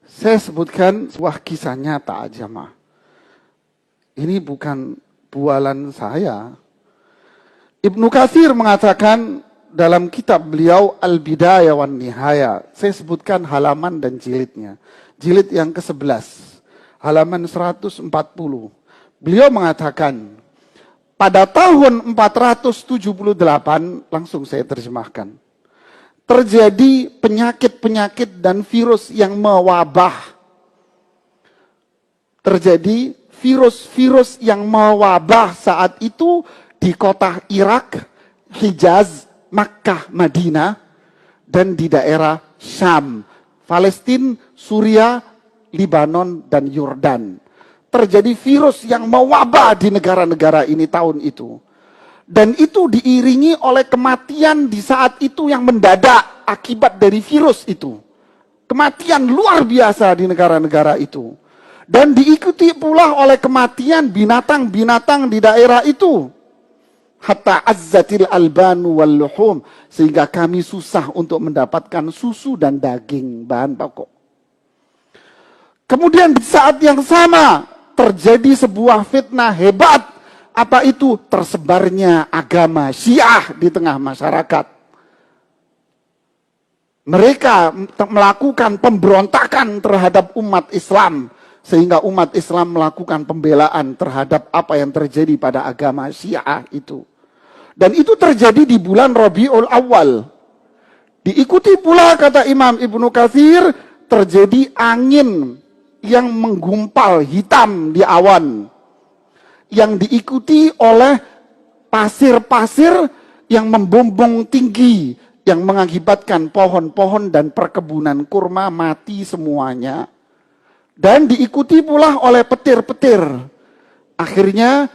Saya sebutkan sebuah kisah nyata jamaah. Ini bukan bualan saya. Ibnu Katsir mengatakan dalam kitab beliau Al-Bidayah wan Nihaya. Saya sebutkan halaman dan jilidnya. Jilid yang ke-11. Halaman 140. Beliau mengatakan, pada tahun 478, langsung saya terjemahkan, terjadi penyakit-penyakit dan virus yang mewabah. Terjadi virus-virus yang mewabah saat itu di kota Irak, Hijaz, Makkah, Madinah, dan di daerah Syam, Palestina, Suriah, Libanon, dan Yordan. Terjadi virus yang mewabah di negara-negara ini tahun itu. Dan itu diiringi oleh kematian di saat itu yang mendadak akibat dari virus itu. Kematian luar biasa di negara-negara itu. Dan diikuti pula oleh kematian binatang-binatang di daerah itu. Hatta azzatil albanu wal luhum. Sehingga kami susah untuk mendapatkan susu dan daging, bahan pokok. Kemudian di saat yang sama terjadi sebuah fitnah hebat. Apa itu? Tersebarnya agama Syiah di tengah masyarakat. Mereka melakukan pemberontakan terhadap umat Islam. Sehingga umat Islam melakukan pembelaan terhadap apa yang terjadi pada agama Syiah itu. Dan itu terjadi di bulan Rabiul Awal. Diikuti pula, kata Imam Ibnu Katsir, terjadi angin yang menggumpal hitam di awan. Yang diikuti oleh pasir-pasir yang membumbung tinggi, yang mengakibatkan pohon-pohon dan perkebunan kurma mati semuanya. Dan diikuti pula oleh petir-petir. Akhirnya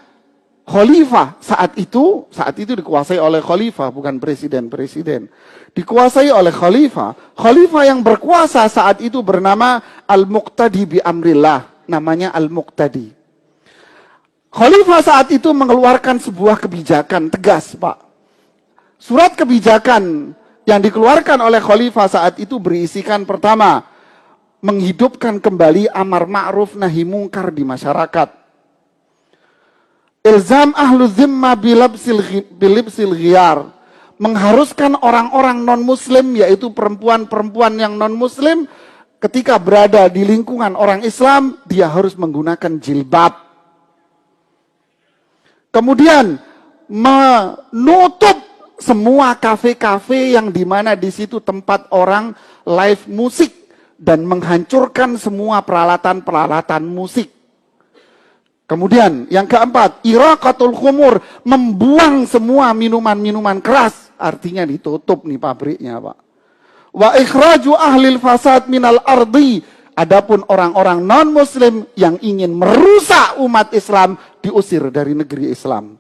khalifah saat itu dikuasai oleh khalifah, bukan presiden-presiden. Dikuasai oleh khalifah. Khalifah yang berkuasa saat itu bernama Al-Muqtadi bi Amrillah. Namanya Al-Muqtadi. Khalifah saat itu mengeluarkan sebuah kebijakan tegas, Pak. Surat kebijakan yang dikeluarkan oleh khalifah saat itu berisikan pertama, menghidupkan kembali amar ma'ruf nahi mungkar di masyarakat. Ilzam ahlu zimma bilibsil ghiyar. Mengharuskan orang-orang non-muslim, yaitu perempuan-perempuan yang non-muslim, ketika berada di lingkungan orang Islam, dia harus menggunakan jilbab. Kemudian menutup semua kafe-kafe yang dimana di situ tempat orang live musik dan menghancurkan semua peralatan-peralatan musik. Kemudian yang keempat, iraqatul khumur, membuang semua minuman-minuman keras, artinya ditutup nih pabriknya, Pak. Wa ikhraju ahlil fasad minal ardi. Adapun orang-orang non-muslim yang ingin merusak umat Islam diusir dari negeri Islam.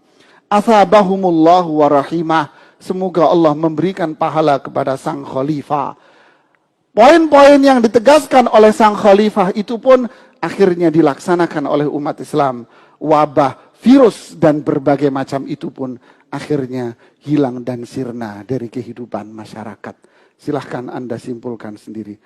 Asabahumullahu wa rahimah. Semoga Allah memberikan pahala kepada sang khalifah. Poin-poin yang ditegaskan oleh sang khalifah itu pun akhirnya dilaksanakan oleh umat Islam. Wabah, virus, dan berbagai macam itu pun akhirnya hilang dan sirna dari kehidupan masyarakat. Silahkan Anda simpulkan sendiri.